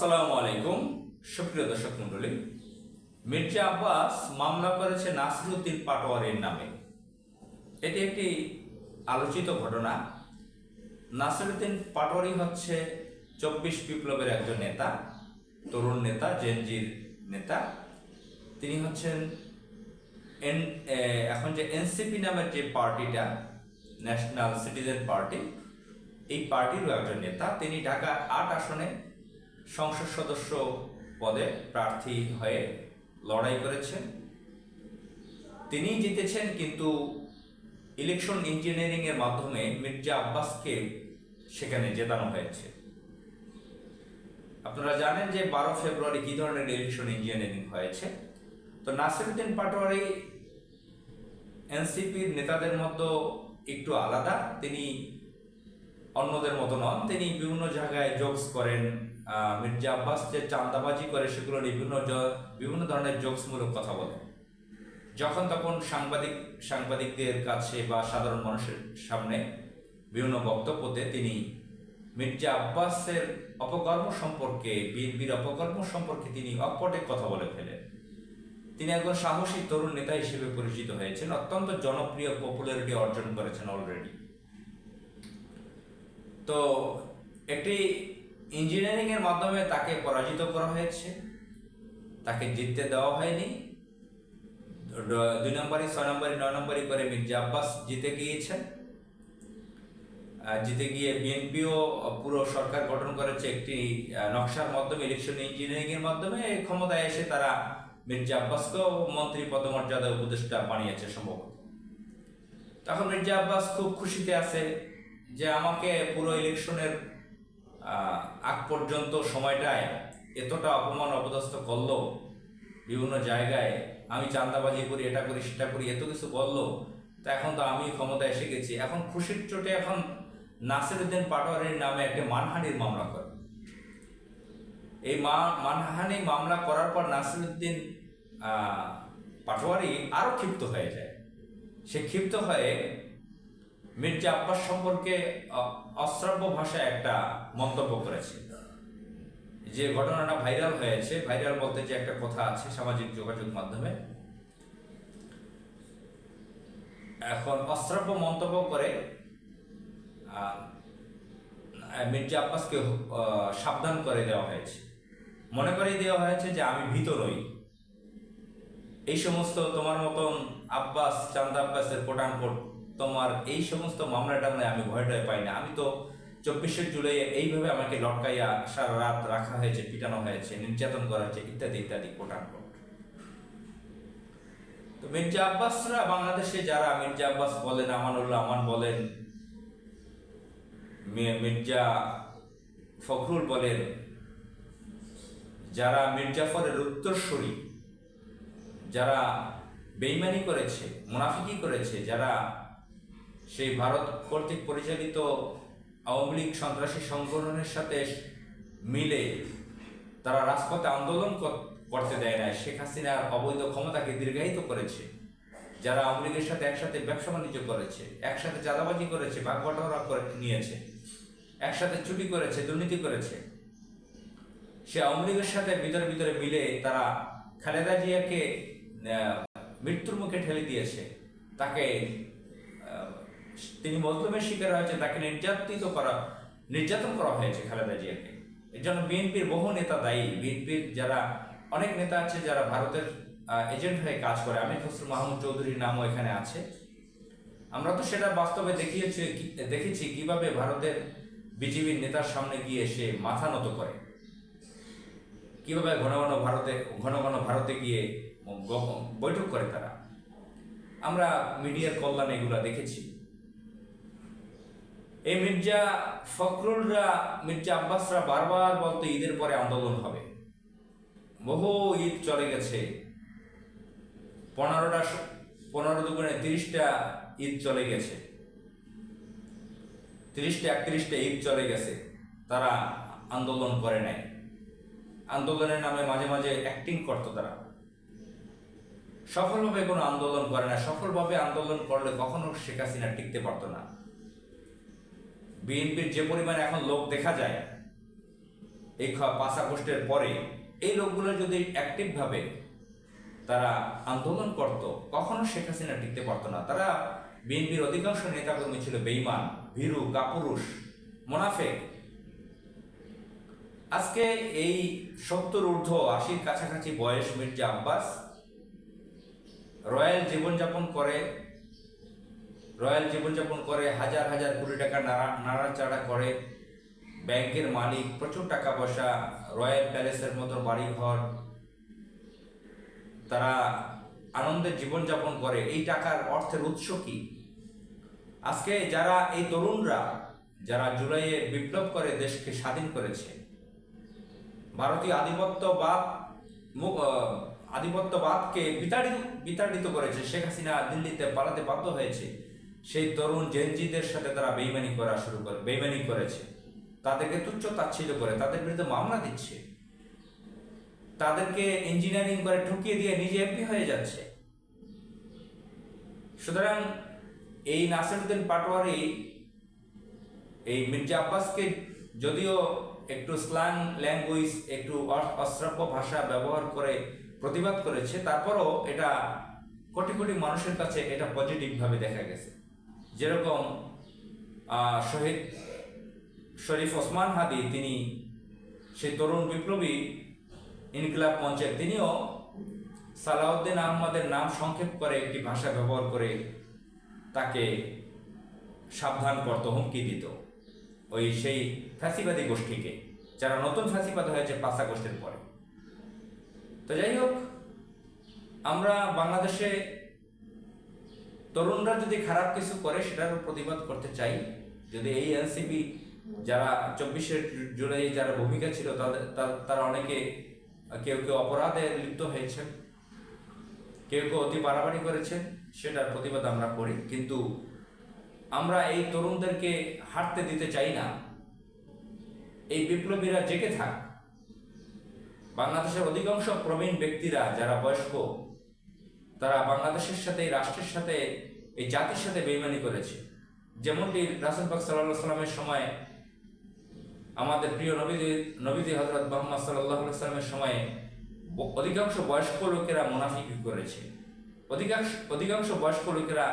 আসসালামু আলাইকুম সুপ্রিয় দর্শক মণ্ডলী। মির্জা আব্বাস মামলা করেছে নাসিরউদ্দিন পাটোয়ারির নামে। এটি একটি আলোচিত ঘটনা। নাসিরউদ্দিন পাটোয়ারি হচ্ছে ২৪ বিপ্লবের একজন নেতা, তরুণ নেতা, জেনজির নেতা। তিনি হচ্ছেন এখন যে এনসিপি নামের যে পার্টিটা, ন্যাশনাল সিটিজেন পার্টি, এই পার্টিরও একজন নেতা। তিনি ঢাকা ৮ আসনে সংসদ সদস্য পদে প্রার্থী হয়ে লড়াই করেছেন। তিনি জিতেছেন, কিন্তু ইলেকশন ইঞ্জিনিয়ারিং এর মাধ্যমে মির্জা আব্বাসকে সেখানে জেতানো হয়েছে। আপনারা জানেন যে ১২ ফেব্রুয়ারি কি ধরনের ইলেকশন ইঞ্জিনিয়ারিং হয়েছে। তো নাসিরউদ্দিন পাটোয়ারি এনসিপির নেতাদের মধ্যে একটু আলাদা। তিনি অন্যদের মতো নন। তিনি বিভিন্ন জায়গায় জোকস করেন। মির্জা আব্বাস যে চাঁদাবাজি করে সেগুলো নিয়ে বিভিন্ন ধরনের জোকসমূলক কথা বলেন। যখন তখন সাংবাদিকদের কাছে বা সাধারণ মানুষের সামনে বিভিন্ন বক্তব্যতে তিনি মির্জা আব্বাসের অপকর্ম সম্পর্কে, বিএনপির অপকর্ম সম্পর্কে তিনি অকপটে কথা বলে ফেলেন। তিনি একজন সাহসী তরুণ নেতা হিসেবে পরিচিত হয়েছেন, অত্যন্ত জনপ্রিয় পপুলারিটি অর্জন করেছেন অলরেডি। তো একটি ইঞ্জিনিয়ারিং এর মাধ্যমে তাকে পরাজিত করা হয়েছে, তাকে জিততে দেওয়া হয়নি। ২ নম্বরই, ৬ নম্বরই, ৯ নম্বরই করে মির্জা আব্বাস জিতে গিয়েছেন। জিতে গিয়ে বিএনপিও পুরো সরকার গঠন করেছে একটি নকশার মাধ্যমে, ইলেকশন ইঞ্জিনিয়ারিং এর মাধ্যমে। ক্ষমতায় এসে তারা মির্জা আব্বাসকেও মন্ত্রী পদমর্যাদা উপদেষ্টা বানিয়েছে সম্ভবত। তখন মির্জা আব্বাস খুব খুশিতে আছে যে আমাকে পুরো ইলেকশনের আগ পর্যন্ত সময়টায় এতটা অপমান অপদস্থ করলো, বিভিন্ন জায়গায় আমি চাঁদাবাজি করি, এটা করি, সেটা করি, এত কিছু বললো। তা এখন তো আমি ক্ষমতায় এসে গেছি। এখন খুশির চোটে এখন নাসিরউদ্দিন পাটোয়ারির নামে একটা মানহানির মামলা করে। এই মানহানি মামলা করার পর নাসিরউদ্দিন পাটোয়ারি আরো ক্ষিপ্ত হয়ে যায়। সে ক্ষিপ্ত হয়ে মির্জা আব্বাস সম্পর্কে অশ্রাব্য ভাষায় একটা মন্তব্য করেছে। যে ঘটনাটা ভাইরাল হয়েছে, ভাইরাল বলতে যে একটা কথা আছে সামাজিক যোগাযোগ মাধ্যমে, এখন অশ্রাব্য মন্তব্য করে মির্জা আব্বাসকে সাবধান করে দেওয়া হয়েছে। মনে করিয়ে দেওয়া হয়েছে যে আমি ভীত নই। এই সমস্ত তোমার মতন আব্বাস, চান্দা আব্বাসের কোটানকোট তোমার এই সমস্ত মামলা টামলায় আমি ভয়টাই পাই না। আমি তো ২৪শে জুলাই এইভাবে আমাকে লটকাইয়া সারা রাত রাখা হয়েছে, পিটানো হয়েছে, নির্যাতন করা হয়েছে, ইত্যাদি ইত্যাদি কোটানকোট। তো মির্জা আব্বাসরা বাংলাদেশে যারা মির্জা আব্বাস বলেন, আমানুল্লাহ আমান বলেন, মির্জা ফখরুল বলেন, যারা মির্জাফরের উত্তরসূরি, যারা বেইমানি করেছে, মুনাফিকি করেছে, যারা সেই ভারত কর্তৃক পরিচালিত আওয়ামী লীগ সন্ত্রাসী সংগঠনের সাথে মিলে তারা রাজপথে আন্দোলন করতে দেয় না, শেখ হাসিনার অবৈধ ক্ষমতাকে দীর্ঘায়িত করেছে, যারা আওয়ামী লীগের সাথে একসাথে ব্যবসা বাণিজ্য করেছে, একসাথে চাঁদাবাজি করেছে, ভাগ বটোয়ারা করে নিয়েছে, একসাথে চুরি করেছে, দুর্নীতি করেছে, সে আওয়ামী লীগের সাথে ভিতরে ভিতরে মিলে তারা খালেদা জিয়াকে মৃত্যুর মুখে ঠেলে দিয়েছে। তাকে, তিনি মজলুমের শিকার হয়েছে, তাকে নির্যাতন করা হয়েছে খালেদা জিয়াকে। এর জন্য বিএনপির বহু নেতা দায়ী। বিএনপির যারা অনেক নেতা আছে যারা ভারতের এজেন্ট হয়ে কাজ করে, আমির খসরু মাহমুদ চৌধুরীর নামও এখানে আছে। আমরা তো সেটা বাস্তবে দেখেছি কিভাবে ভারতের বিজেপির নেতার সামনে গিয়ে সে মাথা নত করে, কিভাবে ঘন ঘন ভারতে গিয়ে বৈঠক করে তারা। আমরা মিডিয়ার কল্যাণে এগুলা দেখেছি। এই মির্জা ফখরুলরা, মির্জা আব্বাসরা বারবার বলতো ঈদের পরে আন্দোলন হবে। বহু ঈদ চলে গেছে, 15 দুগুণে 30টা ঈদ চলে গেছে, 31টা ঈদ চলে গেছে, তারা আন্দোলন করে নাই। আন্দোলনের নামে মাঝে মাঝে অ্যাক্টিং করতো তারা। সফলভাবে কোনো আন্দোলন করে না। সফলভাবে আন্দোলন করলে কখনো শেখ হাসিনা টিকতে পারতো না। বিএনপির যে পরিমাণে এখন লোক দেখা যায়, এই 5 আগস্টের পরে এই লোকগুলো যদি অ্যাক্টিভভাবে তারা আন্দোলন করত, কখনো শেখ হাসিনা টিকতে পারতো না। তারা বিএনপির অধিকাংশ নেতাকর্মী ছিল বেঈমান, ভীরু, কাপুরুষ, মোনাফেক। আজকে এই 70 ঊর্ধ্ব 80 কাছাকাছি বয়স মির্জা আব্বাস রয়্যাল জীবনযাপন করে হাজার হাজার কোটি টাকা নাড়াচাড়া করে, ব্যাংকের মালিক, প্রচুর টাকা পয়সা, রয়্যাল প্যালেসের মতো বাড়ি ঘর, তারা আনন্দের জীবনযাপন করে। এই টাকার অর্থের উৎস কি? আজকে যারা এই তরুণরা যারা জুলাইয়ে বিপ্লব করে দেশকে স্বাধীন করেছে, ভারতীয় আধিপত্যবাদকে বিতাড়িত করেছে, শেখ হাসিনা দিল্লিতে পালাতে বাধ্য হয়েছে, সেই তরুণ জেনজিদের সাথে তারা বেইমানি করেছে, তাদেরকে তুচ্ছ তাচ্ছিল্য করে, তাদের বিরুদ্ধে মামলা দিচ্ছে, তাদেরকে ইঞ্জিনিয়ারিং করে ঠকিয়ে দিয়ে নিজে এমপি হয়ে যাচ্ছে। সুতরাং এই নাসিরউদ্দিন পাটোয়ারি এই মির্জা আব্বাসকে যদিও একটু স্ল্যাং ল্যাঙ্গুয়েজ, একটু অশ্রাব্য ভাষা ব্যবহার করে প্রতিবাদ করেছে, তারপরও এটা কোটি কোটি মানুষের কাছে এটা পজিটিভভাবে দেখা গেছে। যেরকম শহীদ শরীফ ওসমান হাদি, তিনি সেই তরুণ বিপ্লবী ইনকিলাব মঞ্চের, তিনিও সালাউদ্দিন আহমদের নাম সংক্ষেপ করে একটি ভাষা ব্যবহার করে তাকে সাবধান করত, হুমকি দিত, সেই ফ্যাসিবাদী গোষ্ঠীকে, যারা নতুন ফ্যাসিবাদ হয়েছে 5 আগস্টের পরে। তো যাই হোক, আমরা বাংলাদেশে তরুণরা যদি খারাপ কিছু করে সেটারও প্রতিবাদ করতে চাই। যদি এই এনসিপি যারা 24শে জুলাই যারা ভূমিকা ছিল, তারা অনেকে কেউ অপরাধে লিপ্ত হয়েছেন, কেউ অতি বাড়াবাড়ি করেছেন, সেটার প্রতিবাদ আমরা করি। কিন্তু আমরা এই তরুণদেরকে হাঁটতে দিতে চাই না। এই বিপ্লবীরা জেগে থাক। বাংলাদেশের অধিকাংশ প্রবীণ ব্যক্তিরা যারা বয়স্ক, তারা বাংলাদেশের সাথে, রাষ্ট্রের সাথে, এই জাতির সাথে বেইমানি করেছে। যেমনটি রাসূল পাক সাল্লাল্লাহু আলাইহি ওয়াসাল্লামের সময়, আমাদের প্রিয় নবী হযরত মুহাম্মদ সাল্লাল্লাহু আলাইহি ওয়াসাল্লামের সময়ে অধিকাংশ বয়স্ক লোকেরা মুনাফিকি করেছে। অধিকাংশ বয়স্ক লোকেরা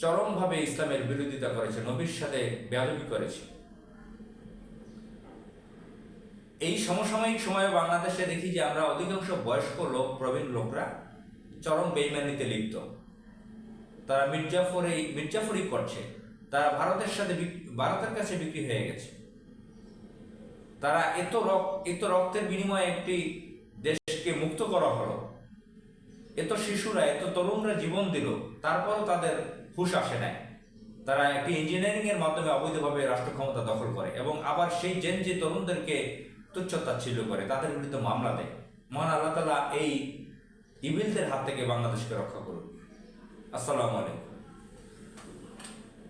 চরমভাবে ইসলামের বিরোধিতা করেছে, নবীর সাথে বেয়াদবি করেছে। এই সমসাময়িক সময়ে বাংলাদেশে দেখি যে আমরা অধিকাংশ বয়স্ক লোক, প্রবীণ লোকরা চরম বেইমানিতে লিপ্ত। তারা মির্জাফরি করছে, তারা ভারতের কাছে বিক্রি হয়ে গেছে। তারা এত রক্তের বিনিময়ে একটি দেশকে মুক্ত করা হলো, এত শিশুরা, এত তরুণরা জীবন দিল, তারপরও তাদের হুঁশ আসে নাই। তারা একটি ইঞ্জিনিয়ারিং এর মাধ্যমে অবৈধভাবে রাষ্ট্র ক্ষমতা দখল করে এবং আবার সেই যে তরুণদেরকে তুচ্ছ তাচ্ছিল্য করে, তাদের বিরুদ্ধে মামলা দেয়। মহান আল্লাহ তাআলা এই ইভিলদের হাত থেকে বাংলাদেশকে রক্ষা করুন। আসসালামু আলাইকুম।